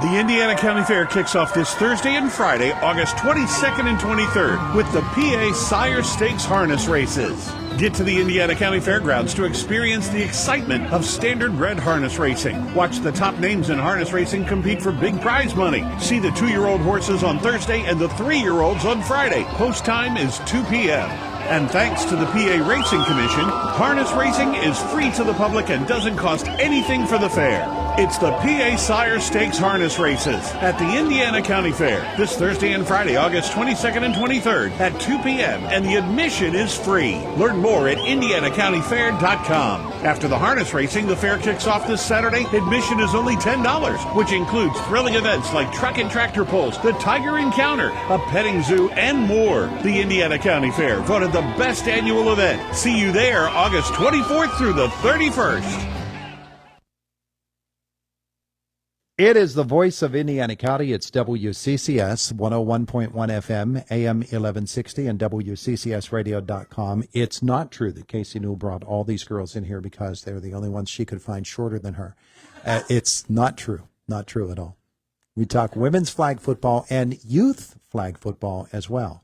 The Indiana County Fair kicks off this Thursday and Friday, August 22nd and 23rd, with the PA Sire Stakes harness races. Get to the Indiana County Fairgrounds to experience the excitement of standardbred harness racing. Watch the top names in harness racing compete for big prize money. See the 2-year-old horses on Thursday and the 3-year-olds on Friday. Post time is 2 p.m. And thanks to the PA Racing Commission, harness racing is free to the public and doesn't cost anything for the fair. It's the PA Sire Stakes harness races at the Indiana County Fair this Thursday and Friday, August 22nd and 23rd at 2 p.m. and the admission is free. Learn more at indianacountyfair.com. After the harness racing, the fair kicks off this Saturday. Admission is only $10, which includes thrilling events like truck and tractor pulls, the Tiger Encounter, a petting zoo, and more. The Indiana County Fair, voted the best annual event. See you there August 24th through the 31st. It is the voice of Indiana County. It's WCCS 101.1 FM, AM 1160, and WCCSradio.com. It's not true that Kacey Newell brought all these girls in here because they were the only ones she could find shorter than her. It's not true. Not true at all. We talk women's flag football and youth flag football as well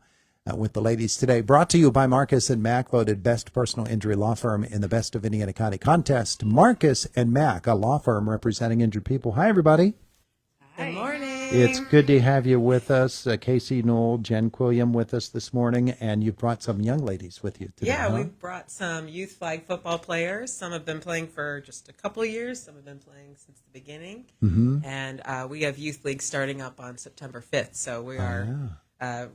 with the ladies today. Brought to you by Marcus and Mack, voted best personal injury law firm in the Best of Indiana County contest. Marcus and Mack, a law firm representing injured people. Hi, everybody. Good morning. It's good to have you with us. Kacey Newell, Jen Quilliam with us this morning, and you've brought some young ladies with you today. Yeah, we've brought some youth flag football players. Some have been playing for just a couple of years. Some have been playing since the beginning. Mm-hmm. And we have youth league starting up on September 5th. So we are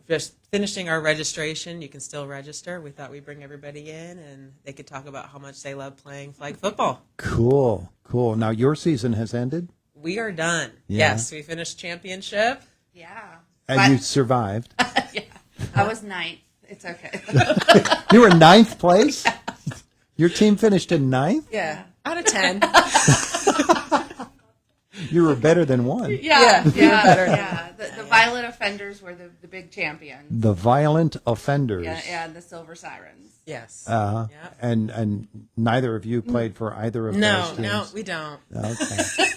just finishing our registration. You can still register. We thought we'd bring everybody in, and they could talk about how much they love playing flag football. Cool. Now, your season has ended? We are done. Yeah. Yes, we finished championship. Yeah. And you survived. Yeah. I was ninth. It's okay. You were ninth place? Your team finished in ninth? Yeah. Out of 10. You were better than one. Yeah. Yeah. The violent offenders were the big champions. The violent offenders. Yeah, and the silver sirens. Yes. Yeah. And neither of you played for either of those teams? No, we don't. Okay.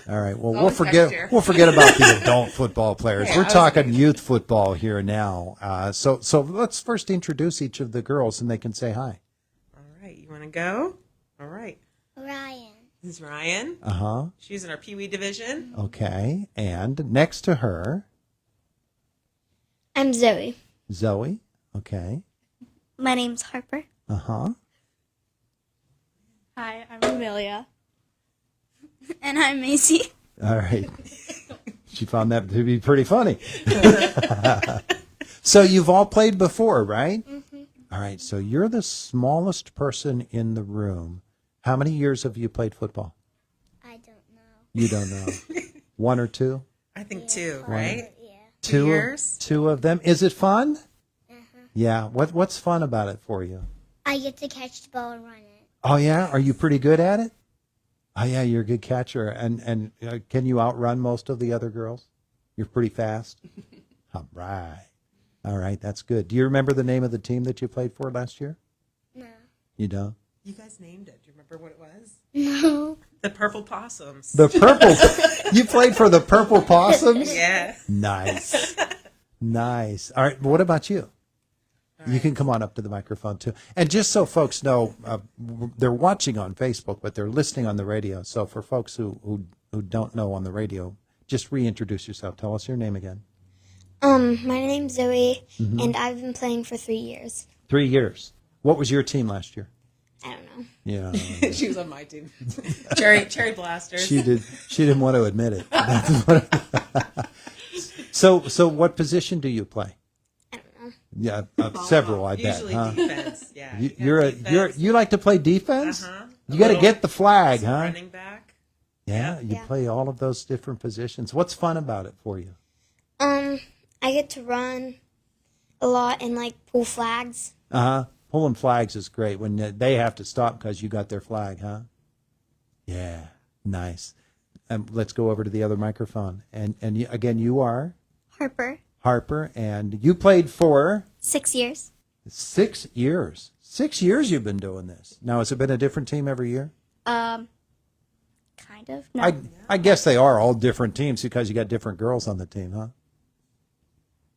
All right. Well, Always next year. we'll forget about the adult football players. Yeah, We're talking youth football here now. So let's first introduce each of the girls, and they can say hi. All right. You want to go? All right. Ryan. This is Ryan. Uh-huh. She's in our Pee Wee division. Okay. And next to her, I'm Zoe. Zoe. Okay. My name's Harper. Uh-huh. Hi, I'm Amelia. And I'm Macy. All right. She found that to be pretty funny. So you've all played before, right? Mm-hmm. All right. So you're the smallest person in the room. How many years have you played football? I don't know. You don't know. 1 or 2? I think 2, right? Yeah. 2 years. 2 of them. Is it fun? Yeah. What's fun about it for you? I get to catch the ball and run it. Oh, yeah? Are you pretty good at it? Oh, yeah, you're a good catcher. And can you outrun most of the other girls? You're pretty fast? All right, that's good. Do you remember the name of the team that you played for last year? No. You don't? You guys named it. Do you remember what it was? No. The Purple Possums. The Purple. You played for the Purple Possums? Yeah. Nice. All right, what about you? You can come on up to the microphone, too. And just so folks know, they're watching on Facebook, but they're listening on the radio. So for folks who don't know on the radio, just reintroduce yourself. Tell us your name again. My name's Zoe, and I've been playing for 3 years. 3 years. What was your team last year? I don't know. Yeah. She was on my team. Cherry Blasters. She didn't want to admit it. So what position do you play? I don't know. Yeah, several, I bet. Usually Huh? defense. Yeah. You like to play defense? Uh-huh. You got to get the flag, huh? Running back. Yeah, you play all of those different positions. What's fun about it for you? I get to run a lot and pull flags. Uh-huh. Pulling flags is great when they have to stop because you got their flag, huh? Yeah, nice. Let's go over to the other microphone. And again, you are? Harper, and you played for? 6 years. 6 years. 6 years you've been doing this. Now, has it been a different team every year? Kind Kind of. No. I guess they are all different teams because you got different girls on the team, huh?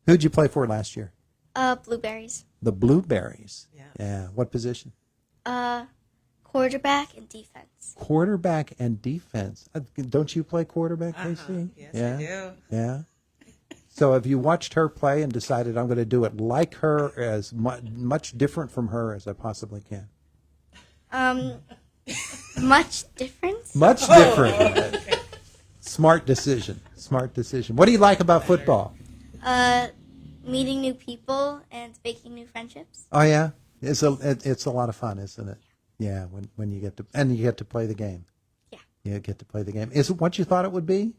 Who'd you play for last year? Blueberries. The Blueberries. Yeah. Yeah. What position? Quarterback and defense. Quarterback and defense. Don't you play quarterback, Kacey? Yes, yeah. I do. Yeah. So have you watched her play and decided I'm going to do it like her, as much different from her as I possibly can? Much difference. Much different. Smart decision. Smart decision. What do you like about football? Meeting new people and making new friendships. Oh yeah, it's a lot of fun, isn't it? Yeah, when you get to play the game. Yeah. You get to play the game. Is it what you thought it would be?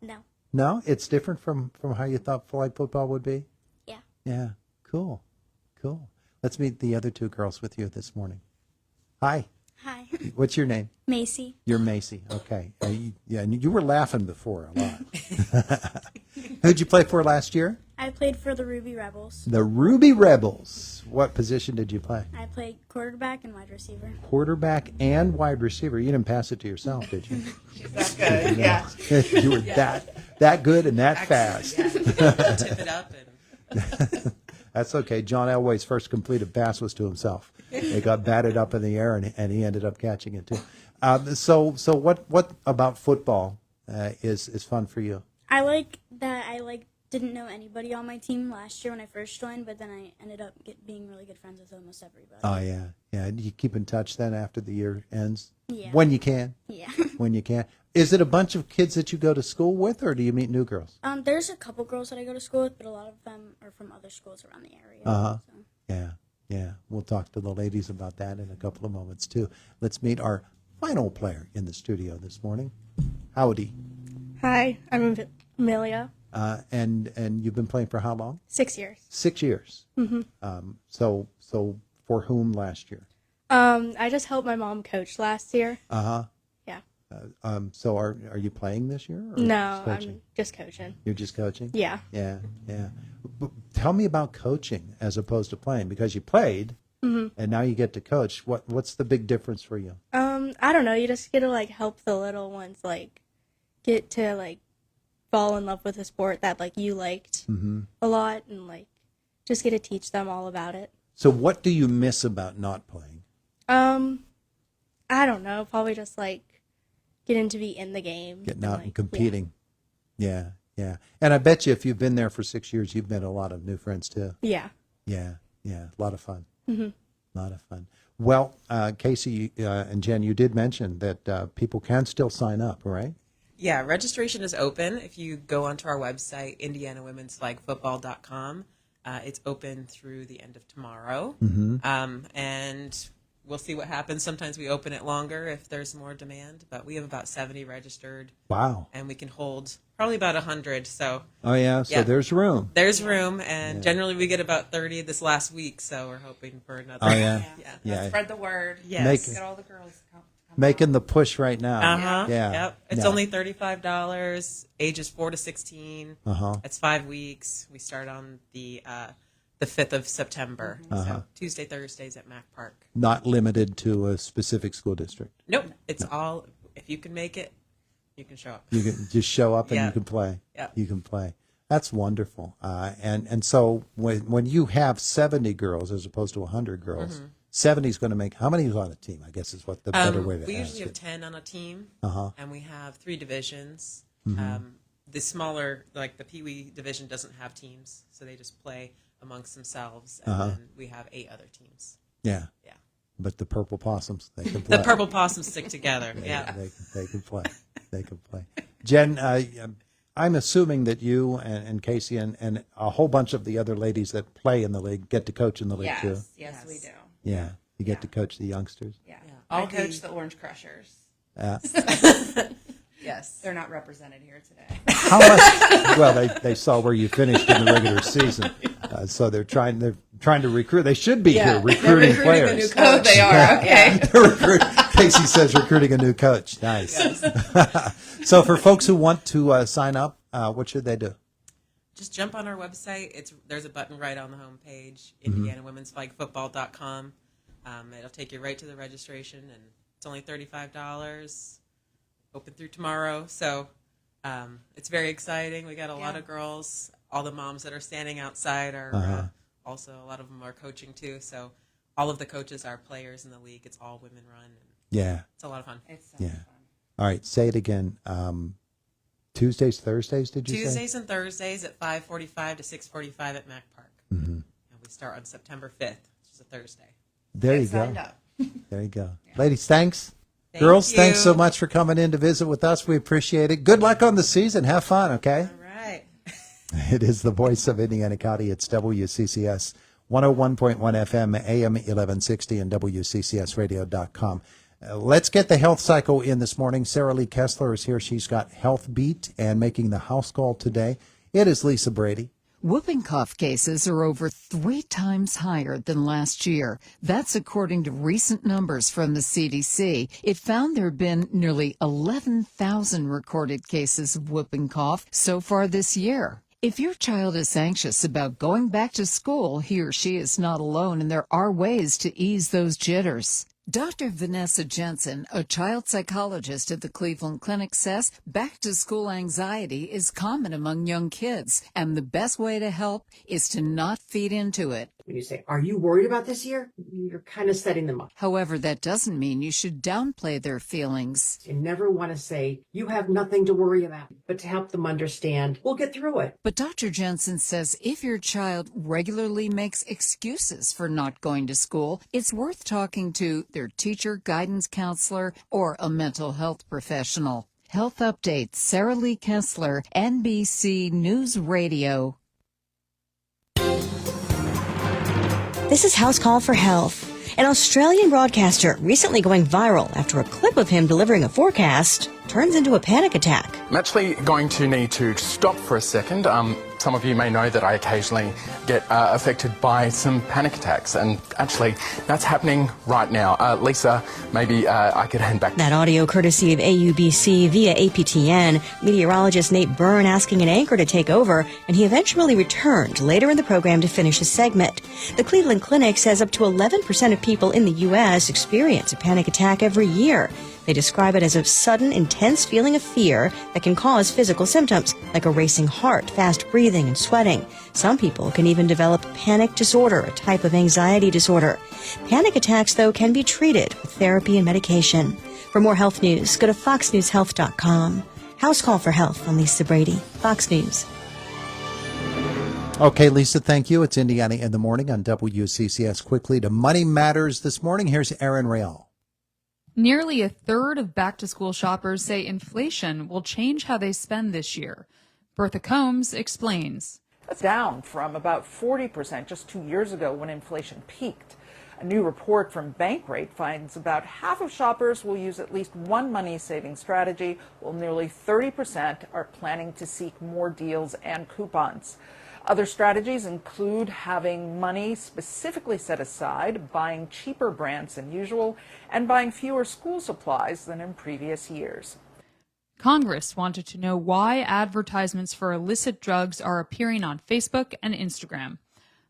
No. No, it's different from how you thought flag football would be. Yeah. Yeah. Cool. Let's meet the other two girls with you this morning. Hi. Hi. What's your name? Macy. You're Macy. Okay. And you were laughing before a lot. Who'd you play for last year? I played for the Ruby Rebels. The Ruby Rebels. What position did you play? I played quarterback and wide receiver. Quarterback and wide receiver. You didn't pass it to yourself, did you? She's that good. Yeah. You were that good and that fast. Yeah. Tip it up and That's okay. John Elway's first completed pass was to himself. It got batted up in the air, and he ended up catching it too. So what about football is fun for you? I like that didn't know anybody on my team last year when I first joined, but then I ended up being really good friends with almost everybody. Oh yeah. Do you keep in touch then after the year ends? Yeah. When you can. Yeah. When you can. Is it a bunch of kids that you go to school with, or do you meet new girls? There's a couple girls that I go to school with, but a lot of them are from other schools around the area. Uh-huh. So. Yeah. We'll talk to the ladies about that in a couple of moments too. Let's meet our final player in the studio this morning. Howdy. Hi, I'm Amelia. And you've been playing for how long? 6 years. 6 years. Mm-hmm. So for whom last year? I just helped my mom coach last year. Uh-huh. Yeah. So are you playing this year? Or No, just coaching? I'm just coaching. You're just coaching? Yeah. Yeah. But tell me about coaching as opposed to playing, because you played and now you get to coach. What's the big difference for you? I don't know. You just get to help the little ones get to fall in love with a sport that you liked a lot, and just get to teach them all about it. So what do you miss about not playing? I don't know. Probably just getting to be in the game, Getting out and competing. Yeah. And I bet you if you've been there for 6 years, you've met a lot of new friends too. Yeah. Yeah. A lot of fun. A lot of fun. Well, Kacey and Jen, you did mention that people can still sign up, right? yeah, registration is open. If you go onto our website, indianawomensflagfootball.com, it's open through the end of tomorrow. And we'll see what happens. Sometimes we open it longer if there's more demand, but we have about 70 registered. Wow. And we can hold probably about 100. So Oh, yeah. So Yeah. there's room. there's room, and generally we get about 30 this last week, so we're hoping for another. Oh, yeah. Yeah. Spread the word. Yes. Make- Get all the girls to come Making the push right now. Uh-huh. Yeah. Yep. It's Yeah. only $35, ages 4 to 16. Uh-huh. It's 5 weeks. We start on the 5th of September. So Tuesday, Thursdays at Mac Park. Not limited to a specific school district. Nope. It's all, if you can make it, you can show up. You can just show up and Yeah. you can play. Yeah. You can play. That's wonderful. And so when you have 70 girls as opposed to 100 girls, 70 is going to make, how many is on a team, I guess is what the better way to We ask usually have it. 10 on a team, and we have 3 divisions. The smaller, like the Pee Wee division, doesn't have teams, so they just play amongst themselves, and then we have 8 other teams. Yeah. Yeah. But the purple possums, they can play. The purple possums stick together. Yeah. They can play. They can play. Jen, I'm assuming that you and Kacey and a whole bunch of the other ladies that play in the league get to coach in the league too. Yes, we do. Yeah. You get to coach the youngsters. Yeah. All I coach the- the Orange Crushers. Yeah. Yes. They're not represented here today. How much? Well, they saw where you finished in the regular season, so they're trying to recruit. They should be here recruiting recruiting a new players. coach. Oh, they are. Okay. Kacey says recruiting a new coach. Nice. So for folks who want to sign up, what should they do? Just jump on our website. There's a button right on the homepage, indianawomensflagfootball.com. It'll take you right to the registration, and it's only $35. open through tomorrow. So it's very exciting. We got a lot of girls. All the moms that are standing outside are also, a lot of them are coaching too. So all of the coaches are players in the league. It's all women run. And it's a lot of fun. It's so much fun. All right, say it again. Tuesdays, Thursdays, did you say? Tuesdays and Thursdays at 5:45 to 6:45 at Mac Park. And we start on September 5th, which is a Thursday. There you Get go. signed up. There you go. Ladies, thanks. Thank Girls, you. thanks so much for coming in to visit with us. We appreciate it. Good luck on the season. Have fun, okay? All right. It is the voice of Indiana County. It's WCCS 101.1 FM, AM 1160, and WCCSradio.com. Let's get the health cycle in this morning. Sarah Lee Kessler is here. She's got Health Beat and making the house call today. It is Lisa Brady. Whooping cough cases are over 3 times higher than last year. That's according to recent numbers from the CDC. It found there have been nearly 11,000 recorded cases of whooping cough so far this year. If your child is anxious about going back to school, he or she is not alone, and there are ways to ease those jitters. Dr. Vanessa Jensen, a child psychologist at the Cleveland Clinic, says back-to-school anxiety is common among young kids, and the best way to help is to not feed into it. When you say, are you worried about this year? You're kind of setting them up. However, that doesn't mean you should downplay their feelings. You never want to say, you have nothing to worry about, but to help them understand, we'll get through it. But Dr. Jensen says if your child regularly makes excuses for not going to school, it's worth talking to their teacher, guidance counselor, or a mental health professional. Health Update, Sarah Lee Kessler, NBC News Radio. This is House Call for Health. An Australian broadcaster recently going viral after a clip of him delivering a forecast turns into a panic attack. I'm actually going to need to stop for a second. Some of you may know that I occasionally get affected by some panic attacks, and actually that's happening right now. Lisa, maybe I could hand back. That audio courtesy of AUBC via APTN. Meteorologist Nate Byrne asking an anchor to take over, and he eventually returned later in the program to finish his segment. The Cleveland Clinic says up to 11% of people in the U.S. experience a panic attack every year. They describe it as a sudden, intense feeling of fear that can cause physical symptoms like a racing heart, fast breathing, and sweating. Some people can even develop panic disorder, a type of anxiety disorder. Panic attacks, though, can be treated with therapy and medication. For more health news, go to foxnewshealth.com. House Call for Health. I'm Lisa Brady, Fox News. Okay, Lisa, thank you. It's Indiana in the Morning on WCCS. Quickly to Money Matters this morning. Here's Aaron Real. Nearly a third of back-to-school shoppers say inflation will change how they spend this year. Bertha Combs explains. That's down from about 40% just 2 years ago when inflation peaked. A new report from Bankrate finds about half of shoppers will use at least one money-saving strategy, while nearly 30% are planning to seek more deals and coupons. Other strategies include having money specifically set aside, buying cheaper brands than usual, and buying fewer school supplies than in previous years. Congress wanted to know why advertisements for illicit drugs are appearing on Facebook and Instagram.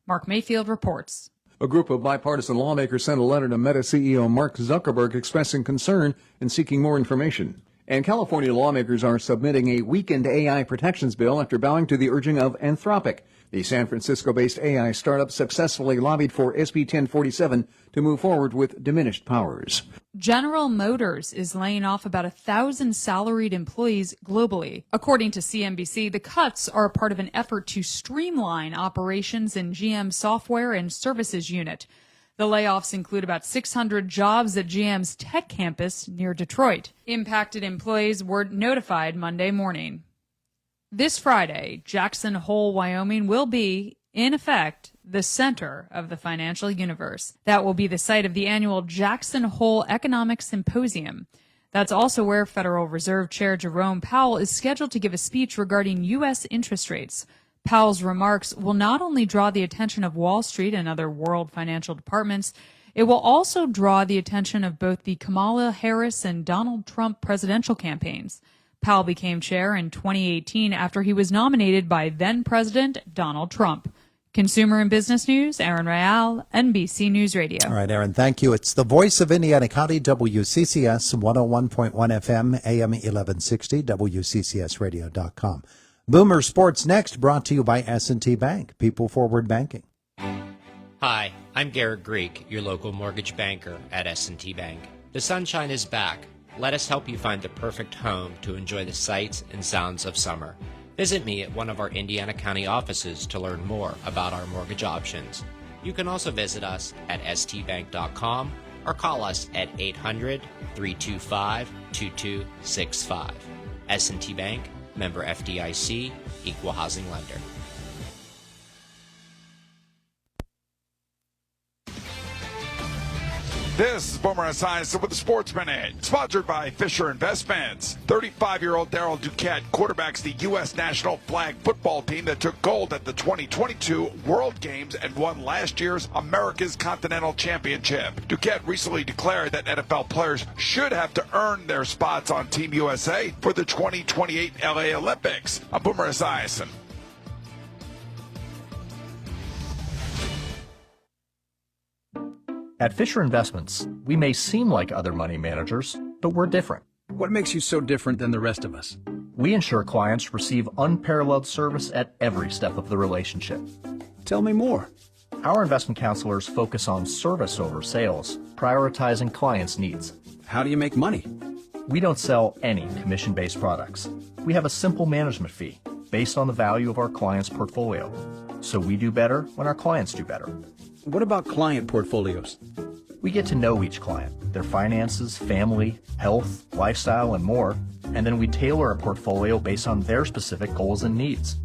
Mark Mayfield reports. A group of bipartisan lawmakers sent a letter to Meta CEO Mark Zuckerberg expressing concern and seeking more information. And California lawmakers are submitting a weakened AI protections bill after bowing to the urging of Anthropic. The San Francisco-based AI startup successfully lobbied for SB 1047 to move forward with diminished powers. General Motors is laying off about 1,000 salaried employees globally. According to CNBC, the cuts are a part of an effort to streamline operations in GM's software and services unit. The layoffs include about 600 jobs at GM's tech campus near Detroit. Impacted employees were notified Monday morning. This Friday, Jackson Hole, Wyoming will be, in effect, the center of the financial universe. That will be the site of the annual Jackson Hole Economic Symposium. That's also where Federal Reserve Chair Jerome Powell is scheduled to give a speech regarding U.S. interest rates. Powell's remarks will not only draw the attention of Wall Street and other world financial departments, it will also draw the attention of both the Kamala Harris and Donald Trump presidential campaigns. Powell became chair in 2018 after he was nominated by then-President Donald Trump. Consumer and business news, Aaron Real, NBC News Radio. All right, Aaron, thank you. It's the voice of Indiana County, WCCS 101.1 FM, AM 1160, WCCSradio.com. Boomer Sports Next, brought to you by S&T Bank, People Forward Banking. Hi, I'm Garrett Greek, your local mortgage banker at S&T Bank. The sunshine is back. Let us help you find the perfect home to enjoy the sights and sounds of summer. Visit me at one of our Indiana County offices to learn more about our mortgage options. You can also visit us at stbank.com or call us at 800-325-2265. S&T Bank, member FDIC, equal housing lender. This is Boomer Esiason with the Sports Minute, sponsored by Fisher Investments. 35-year-old Darrell Duquette quarterbacks the U.S. national flag football team that took gold at the 2022 World Games and won last year's America's Continental Championship. Duquette recently declared that NFL players should have to earn their spots on Team USA for the 2028 LA Olympics. I'm Boomer Esiason. At Fisher Investments, we may seem like other money managers, but we're different. What makes you so different than the rest of us? We ensure clients receive unparalleled service at every step of the relationship. Tell me more. Our investment counselors focus on service over sales, prioritizing clients' needs. How do you make money? We don't sell any commission-based products. We have a simple management fee based on the value of our client's portfolio. So we do better when our clients do better. What about client portfolios? We get to know each client, their finances, family, health, lifestyle, and more, and then we tailor a portfolio based on their specific goals and needs.